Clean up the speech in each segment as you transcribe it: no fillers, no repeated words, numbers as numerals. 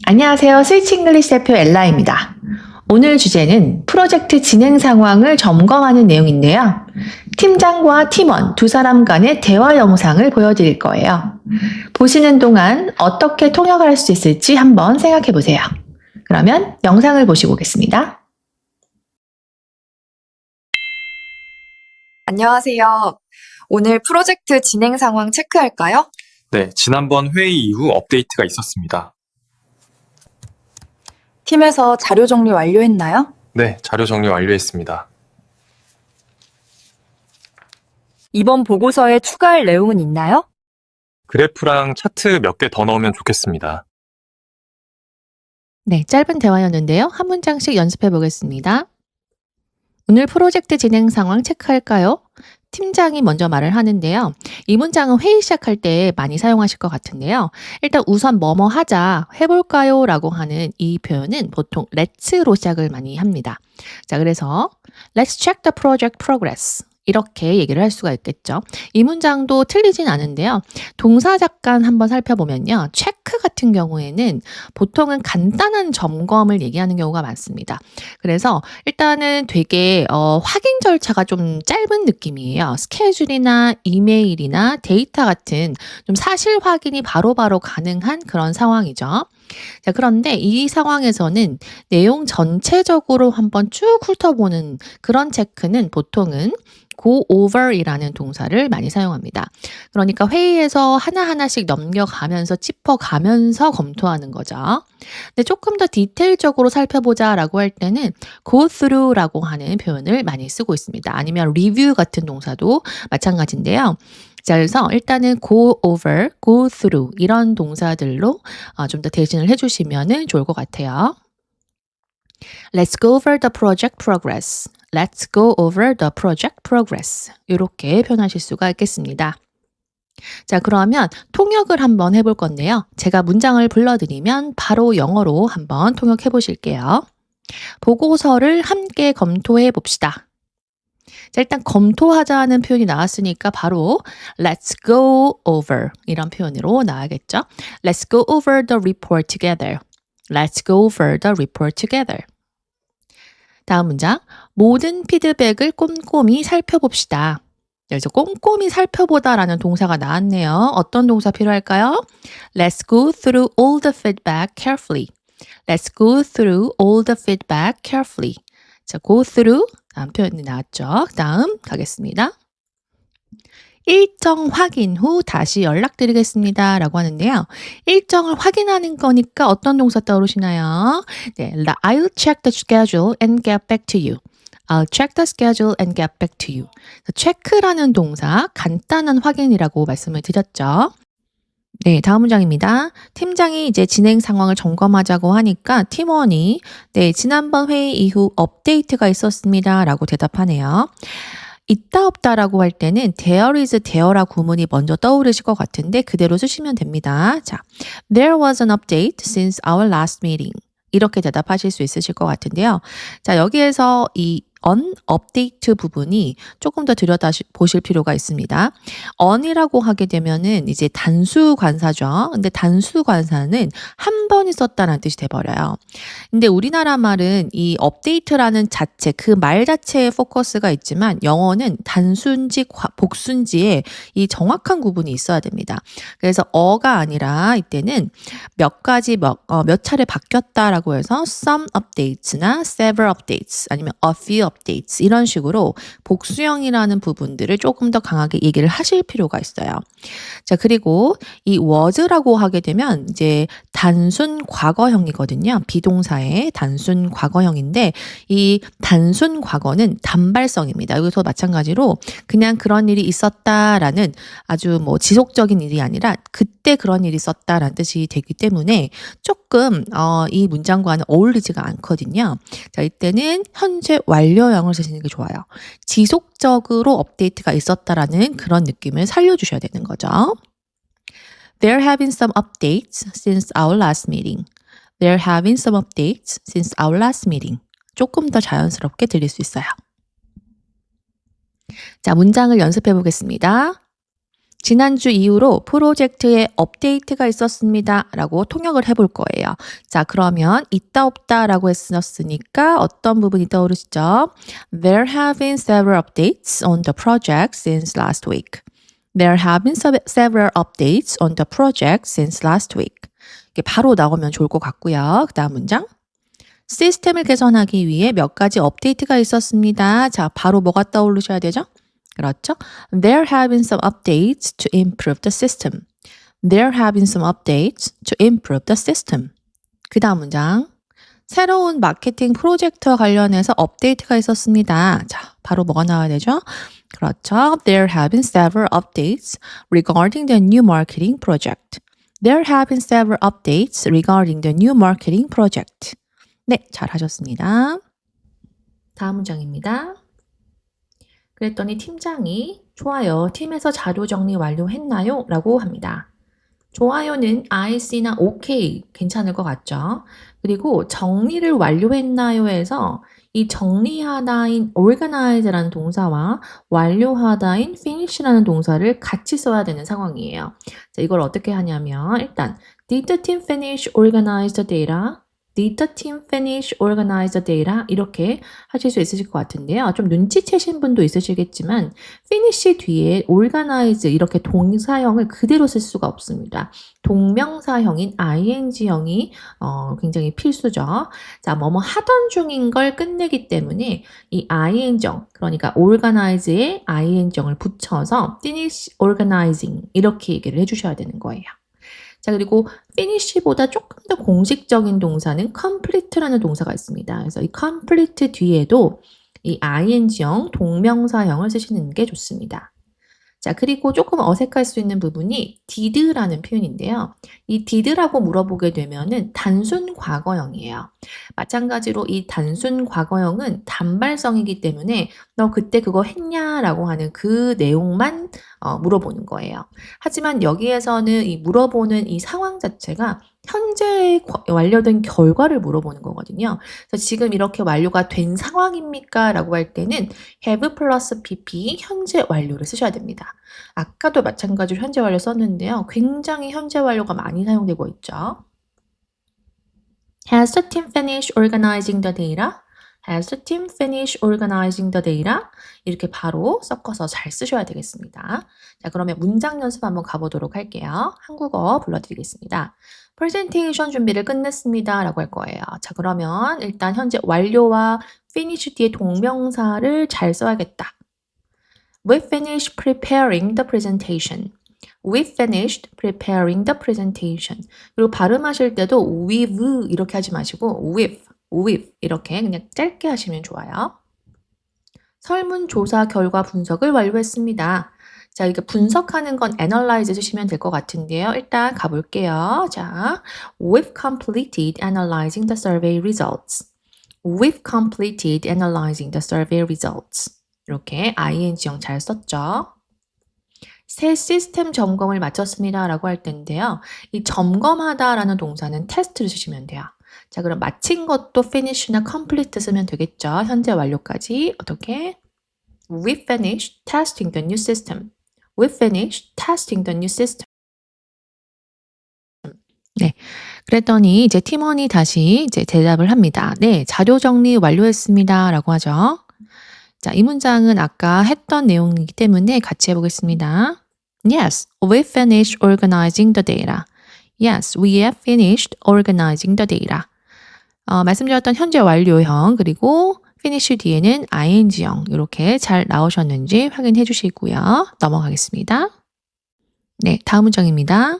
안녕하세요. 스위치 잉글리시 대표 엘라입니다. 오늘 주제는 프로젝트 진행 상황을 점검하는 내용인데요. 팀장과 팀원 두 사람 간의 대화 영상을 보여드릴 거예요. 보시는 동안 어떻게 통역할 수 있을지 한번 생각해 보세요. 그러면 영상을 보시고 오겠습니다. 안녕하세요. 오늘 프로젝트 진행 상황 체크할까요? 네, 지난번 회의 이후 업데이트가 있었습니다. 팀에서 자료 정리 완료했나요? 네, 자료 정리 완료했습니다. 이번 보고서에 추가할 내용은 있나요? 그래프랑 차트 몇 개 더 넣으면 좋겠습니다. 네, 짧은 대화였는데요. 한 문장씩 연습해 보겠습니다. 오늘 프로젝트 진행 상황 체크할까요? 팀장이 먼저 말을 하는데요. 이 문장은 회의 시작할 때 많이 사용하실 것 같은데요. 일단 우선 뭐뭐 하자, 해볼까요? 라고 하는 이 표현은 보통 let's로 시작을 많이 합니다. 자, 그래서 let's check the project progress. 이렇게 얘기를 할 수가 있겠죠. 이 문장도 틀리진 않은데요. 동사 잠깐 한번 살펴보면요. 체크 같은 경우에는 보통은 간단한 점검을 얘기하는 경우가 많습니다. 그래서 일단은 되게 확인 절차가 좀 짧은 느낌이에요. 스케줄이나 이메일이나 데이터 같은 좀 사실 확인이 바로바로 가능한 그런 상황이죠. 자, 그런데 이 상황에서는 내용 전체적으로 한번 쭉 훑어보는 그런 체크는 보통은 go over이라는 동사를 많이 사용합니다. 그러니까 회의에서 하나하나씩 넘겨가면서 짚어가면서 검토하는 거죠. 근데 조금 더 디테일적으로 살펴보자라고 할 때는 go through라고 하는 표현을 많이 쓰고 있습니다. 아니면 review 같은 동사도 마찬가지인데요. 자, 그래서 일단은 go over, go through 이런 동사들로 좀 더 대신을 해주시면 좋을 것 같아요. Let's go over the project progress. Let's go over the project progress. 이렇게 표현하실 수가 있겠습니다. 자, 그러면 통역을 한번 해볼 건데요. 제가 문장을 불러드리면 바로 영어로 한번 통역해 보실게요. 보고서를 함께 검토해 봅시다. 자, 일단 검토하자는 표현이 나왔으니까 바로 let's go over 이런 표현으로 나와야겠죠. Let's go over the report together. Let's go over the report together. 다음 문장. 모든 피드백을 꼼꼼히 살펴봅시다. 여기서 꼼꼼히 살펴보다라는 동사가 나왔네요. 어떤 동사 필요할까요? Let's go through all the feedback carefully. Let's go through all the feedback carefully. 자, go through 다음 표현이 나왔죠. 다음 가겠습니다. 일정 확인 후 다시 연락드리겠습니다. 라고 하는데요. 일정을 확인하는 거니까 어떤 동사 떠오르시나요? 네, I'll check the schedule and get back to you. I'll check the schedule and get back to you. 체크라는 동사, 간단한 확인이라고 말씀을 드렸죠. 네, 다음 문장입니다. 팀장이 이제 진행 상황을 점검하자고 하니까 팀원이 네, 지난번 회의 이후 업데이트가 있었습니다. 라고 대답하네요. 있다 없다라고 할 때는 there is there라 구문이 먼저 떠오르실 것 같은데 그대로 쓰시면 됩니다. 자, there was an update since our last meeting. 이렇게 대답하실 수 있으실 것 같은데요. 자, 여기에서 이 on update 부분이 조금 더 들여다보실 필요가 있습니다. on이라고 하게 되면은 이제 단수 관사죠. 근데 단수 관사는 한 번 있었다는 뜻이 돼버려요. 근데 우리나라 말은 이 update라는 자체, 그 말 자체에 포커스가 있지만 영어는 단순지, 복순지에 이 정확한 구분이 있어야 됩니다. 그래서 어가 아니라 이때는 몇 차례 바뀌었다라고 해서 some updates나 several updates 아니면 a few updates 이런 식으로 복수형이라는 부분들을 조금 더 강하게 얘기를 하실 필요가 있어요. 자, 그리고 이 was라고 하게 되면 이제 단순 과거형이거든요. 비동사의 단순 과거형인데 이 단순 과거는 단발성입니다. 여기서 마찬가지로 그냥 그런 일이 있었다라는 아주 뭐 지속적인 일이 아니라 그때 그런 일이 있었다라는 뜻이 되기 때문에 조금 이 문장과는 어울리지가 않거든요. 자, 이때는 현재 완료형을 쓰시는 게 좋아요. 지속적으로 업데이트가 있었다라는 그런 느낌을 살려주셔야 되는 거죠. They're having some updates since our last meeting. They're having some updates since our last meeting. 조금 더 자연스럽게 들릴 수 있어요. 자, 문장을 연습해 보겠습니다. 지난주 이후로 프로젝트에 업데이트가 있었습니다. 라고 통역을 해볼 거예요. 자, 그러면 있다 없다 라고 했었으니까 어떤 부분이 떠오르시죠? There have been several updates on the project since last week. There have been several updates on the project since last week. 이게 바로 나오면 좋을 것 같고요. 그 다음 문장. 시스템을 개선하기 위해 몇 가지 업데이트가 있었습니다. 자, 바로 뭐가 떠오르셔야 되죠? 그렇죠? There have been some updates to improve the system. There have been some updates to improve the system. 그 다음 문장. 새로운 마케팅 프로젝트와 관련해서 업데이트가 있었습니다. 자, 바로 뭐가 나와야 되죠? 그렇죠. There have been several updates regarding the new marketing project. There have been several updates regarding the new marketing project. 네, 잘하셨습니다. 다음 문장입니다. 그랬더니 팀장이 좋아요. 팀에서 자료 정리 완료했나요? 라고 합니다. 좋아요는 I, C나 OK 괜찮을 것 같죠? 그리고 정리를 완료했나요? 해서 이 정리하다인 organize라는 동사와 완료하다인 finish라는 동사를 같이 써야 되는 상황이에요. 자, 이걸 어떻게 하냐면 일단 Did the team finish organize the data? Did the team finish organize the data? 이렇게 하실 수 있으실 것 같은데요. 좀 눈치채신 분도 있으시겠지만 finish 뒤에 organize 이렇게 동사형을 그대로 쓸 수가 없습니다. 동명사형인 ing형이 굉장히 필수죠. 자, 뭐뭐 하던 중인 걸 끝내기 때문에 이 ing형, 그러니까 organize에 ing형을 붙여서 finish organizing 이렇게 얘기를 해주셔야 되는 거예요. 자, 그리고 finish보다 조금 더 공식적인 동사는 complete라는 동사가 있습니다. 그래서 이 complete 뒤에도 이 ing형, 동명사형을 쓰시는 게 좋습니다. 자, 그리고 조금 어색할 수 있는 부분이 did라는 표현인데요. 이 did라고 물어보게 되면은 단순 과거형이에요. 마찬가지로 이 단순 과거형은 단발성이기 때문에 너 그때 그거 했냐라고 하는 그 내용만 물어보는 거예요. 하지만 여기에서는 이 물어보는 이 상황 자체가 현재 완료된 결과를 물어보는 거거든요. 그래서 지금 이렇게 완료가 된 상황입니까? 라고 할 때는 have 플러스 pp 현재 완료를 쓰셔야 됩니다. 아까도 마찬가지로 현재 완료 썼는데요. 굉장히 현재 완료가 많이 사용되고 있죠. Has the team finished organizing the data? Has the team finished organizing the data? 이렇게 바로 섞어서 잘 쓰셔야 되겠습니다. 자, 그러면 문장 연습 한번 가보도록 할게요. 한국어 불러드리겠습니다. 프레젠테이션 준비를 끝냈습니다. 라고 할 거예요. 자, 그러면 일단 현재 완료와 finish 뒤에 동명사를 잘 써야겠다. We finished preparing the presentation. We finished preparing the presentation. 그리고 발음하실 때도 with 이렇게 하지 마시고 with 이렇게 그냥 짧게 하시면 좋아요. 설문조사 결과 분석을 완료했습니다. 자, 이게 분석하는 건 analyze 쓰시면 될 것 같은데요. 일단 가볼게요. 자, we've completed analyzing the survey results. We've completed analyzing the survey results. 이렇게 ing형 잘 썼죠. 새 시스템 점검을 마쳤습니다. 라고 할 텐데요. 이 점검하다 라는 동사는 test를 쓰시면 돼요. 자, 그럼 마친 것도 finish나 complete 쓰면 되겠죠. 현재 완료까지. 어떻게? We finished testing the new system. We finished testing the new system. 네. 그랬더니 이제 팀원이 다시 이제 대답을 합니다. 네, 자료 정리 완료했습니다. 라고 하죠. 자, 이 문장은 아까 했던 내용이기 때문에 같이 해보겠습니다. Yes, we finished organizing the data. Yes, we have finished organizing the data. 말씀드렸던 현재 완료형 그리고 finish 뒤에는 ing형 이렇게 잘 나오셨는지 확인해 주시고요. 넘어가겠습니다. 네, 다음 문장입니다.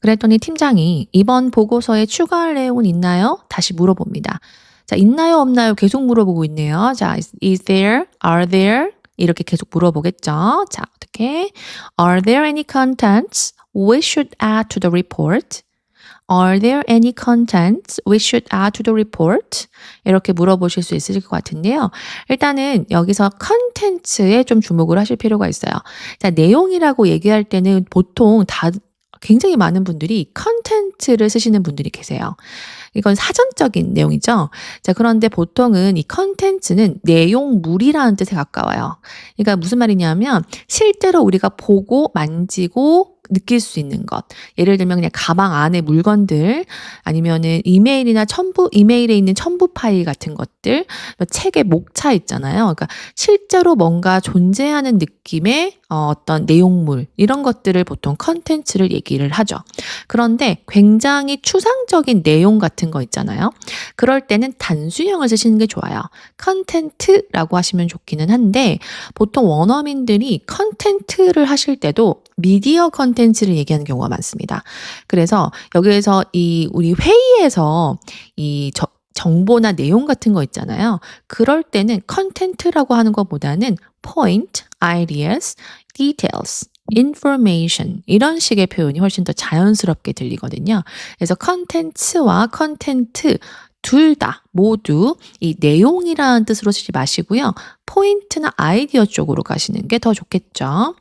그랬더니 팀장이 이번 보고서에 추가할 내용은 있나요? 다시 물어봅니다. 자, 있나요? 없나요? 계속 물어보고 있네요. 자, is there? Are there? 이렇게 계속 물어보겠죠. 자, 어떻게? Are there any contents we should add to the report? Are there any contents we should add to the report? 이렇게 물어보실 수 있으실 것 같은데요. 일단은 여기서 content에 좀 주목을 하실 필요가 있어요. 자, 내용이라고 얘기할 때는 보통 다 굉장히 많은 분들이 content를 쓰시는 분들이 계세요. 이건 사전적인 내용이죠. 자, 그런데 보통은 이 content는 내용물이라는 뜻에 가까워요. 그러니까 무슨 말이냐면 실제로 우리가 보고 만지고 느낄 수 있는 것. 예를 들면 그냥 가방 안에 물건들, 아니면은 이메일에 있는 첨부 파일 같은 것들, 책의 목차 있잖아요. 그러니까 실제로 뭔가 존재하는 느낌의 어떤 내용물, 이런 것들을 보통 컨텐츠를 얘기를 하죠. 그런데 굉장히 추상적인 내용 같은 거 있잖아요. 그럴 때는 단수형을 쓰시는 게 좋아요. 컨텐츠라고 하시면 좋기는 한데 보통 원어민들이 컨텐츠를 하실 때도 미디어 컨텐츠를 얘기하는 경우가 많습니다. 그래서 여기에서 우리 회의에서 정보나 내용 같은 거 있잖아요. 그럴 때는 컨텐츠라고 하는 것보다는 point, ideas, details, information 이런 식의 표현이 훨씬 더 자연스럽게 들리거든요. 그래서 컨텐츠와 컨텐트 둘 다 모두 이 내용이라는 뜻으로 쓰지 마시고요. 포인트나 아이디어 쪽으로 가시는 게 더 좋겠죠.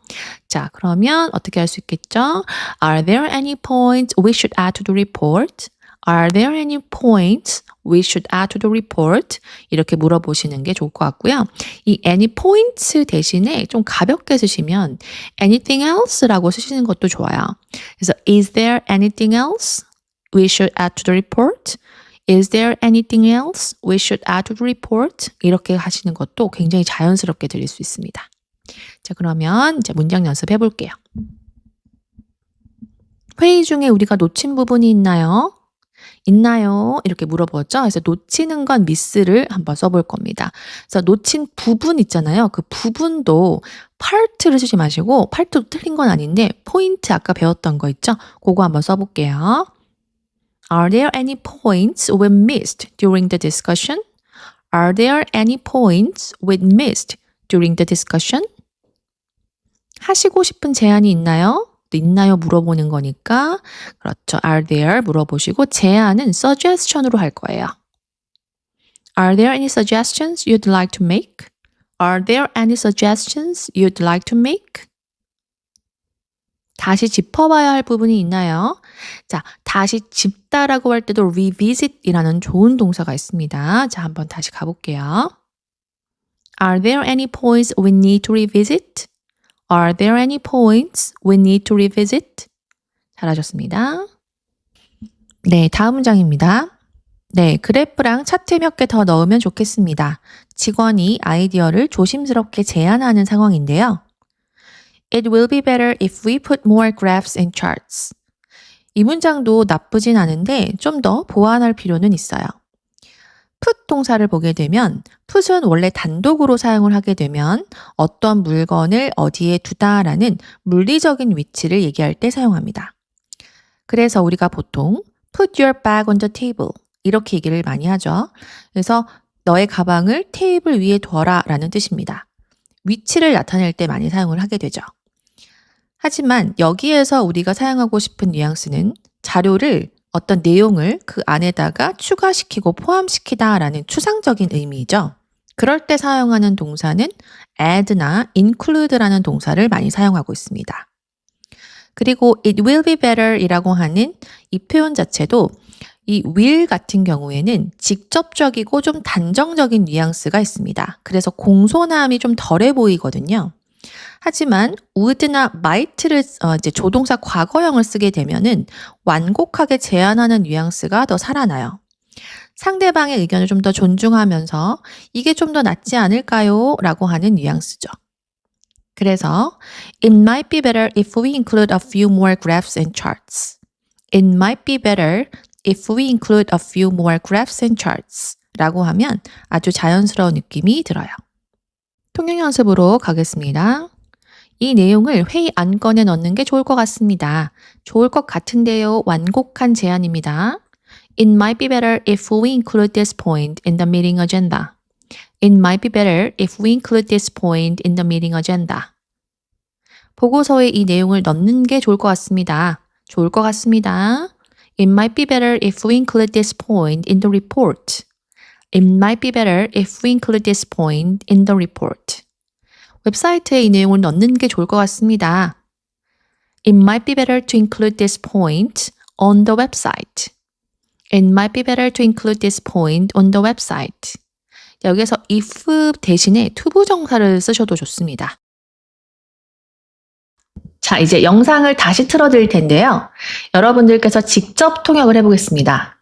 자, 그러면 어떻게 할 수 있겠죠? Are there any points we should add to the report? Are there any points we should add to the report? 이렇게 물어보시는 게 좋을 것 같고요. 이 any points 대신에 좀 가볍게 쓰시면 anything else라고 쓰시는 것도 좋아요. 그래서 is there anything else we should add to the report? Is there anything else we should add to the report? 이렇게 하시는 것도 굉장히 자연스럽게 들릴 수 있습니다. 자, 그러면 이제 문장 연습해 볼게요. 회의 중에 우리가 놓친 부분이 있나요? 있나요? 이렇게 물어보죠. 그래서 놓치는 건 miss를 한번 써볼 겁니다. 그래서 놓친 부분 있잖아요. 그 부분도 part를 쓰지 마시고 part도 틀린 건 아닌데 포인트 아까 배웠던 거 있죠? 그거 한번 써볼게요. Are there any points we missed during the discussion? Are there any points we missed during the discussion? 하시고 싶은 제안이 있나요? 있나요? 물어보는 거니까 그렇죠. Are there 물어보시고 제안은 suggestion으로 할 거예요. Are there any suggestions you'd like to make? Are there any suggestions you'd like to make? 다시 짚어봐야 할 부분이 있나요? 자, 다시 짚다라고 할 때도 revisit이라는 좋은 동사가 있습니다. 자, 한번 다시 가볼게요. Are there any points we need to revisit? Are there any points we need to revisit? 잘하셨습니다. 네, 다음 문장입니다. 네, 그래프랑 차트 몇 개 더 넣으면 좋겠습니다. 직원이 아이디어를 조심스럽게 제안하는 상황인데요. It will be better if we put more graphs and charts. 이 문장도 나쁘진 않은데 좀 더 보완할 필요는 있어요. put 동사를 보게 되면 put은 원래 단독으로 사용을 하게 되면 어떤 물건을 어디에 두다라는 물리적인 위치를 얘기할 때 사용합니다. 그래서 우리가 보통 put your bag on the table 이렇게 얘기를 많이 하죠. 그래서 너의 가방을 테이블 위에 둬라 라는 뜻입니다. 위치를 나타낼 때 많이 사용을 하게 되죠. 하지만 여기에서 우리가 사용하고 싶은 뉘앙스는 자료를 어떤 내용을 그 안에다가 추가시키고 포함시키다 라는 추상적인 의미이죠. 그럴 때 사용하는 동사는 add나 include라는 동사를 많이 사용하고 있습니다. 그리고 it will be better 이라고 하는 이 표현 자체도 이 will 같은 경우에는 직접적이고 좀 단정적인 뉘앙스가 있습니다. 그래서 공손함이 좀 덜해 보이거든요. 하지만 would나 might를 이제 조동사 과거형을 쓰게 되면은 완곡하게 제안하는 뉘앙스가 더 살아나요. 상대방의 의견을 좀 더 존중하면서 이게 좀 더 낫지 않을까요? 라고 하는 뉘앙스죠. 그래서 it might be better if we include a few more graphs and charts. It might be better if we include a few more graphs and charts. 라고 하면 아주 자연스러운 느낌이 들어요. 통역 연습으로 가겠습니다. 이 내용을 회의 안건에 넣는 게 좋을 것 같습니다. 좋을 것 같은데요. 완곡한 제안입니다. It might be better if we include this point in the meeting agenda. It might be better if we include this point in the meeting agenda. 보고서에 이 내용을 넣는 게 좋을 것 같습니다. 좋을 것 같습니다. It might be better if we include this point in the report. It might be better if we include this point in the report. 웹사이트에 이 내용을 넣는 게 좋을 것 같습니다. It might be better to include this point on the website. It might be better to include this point on the website. 여기서 if 대신에 투부정사를 쓰셔도 좋습니다. 자, 이제 영상을 다시 틀어드릴 텐데요. 여러분들께서 직접 통역을 해보겠습니다.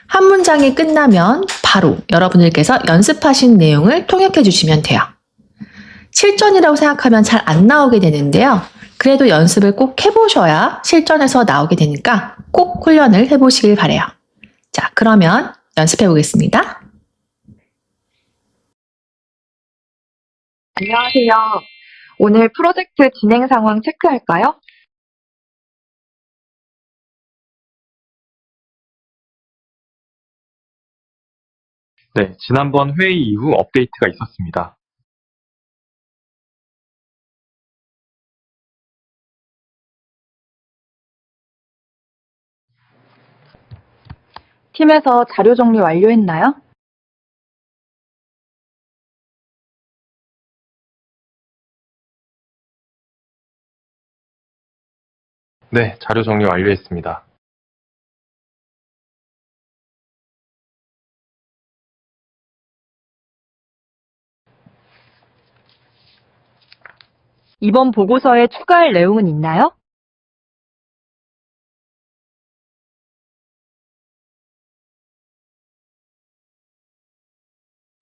한 문장이 끝나면 바로 여러분들께서 연습하신 내용을 통역해 주시면 돼요. 실전이라고 생각하면 잘 안 나오게 되는데요. 그래도 연습을 꼭 해보셔야 실전에서 나오게 되니까 꼭 훈련을 해보시길 바래요. 자, 그러면 연습해 보겠습니다. 안녕하세요. 오늘 프로젝트 진행 상황 체크할까요? 네, 지난번 회의 이후 업데이트가 있었습니다. 팀에서 자료 정리 완료했나요? 네, 자료 정리 완료했습니다. 이번 보고서에 추가할 내용은 있나요?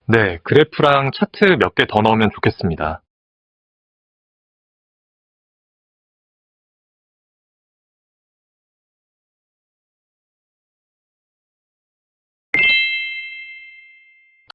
네, 그래프랑 차트 몇 개 더 넣으면 좋겠습니다.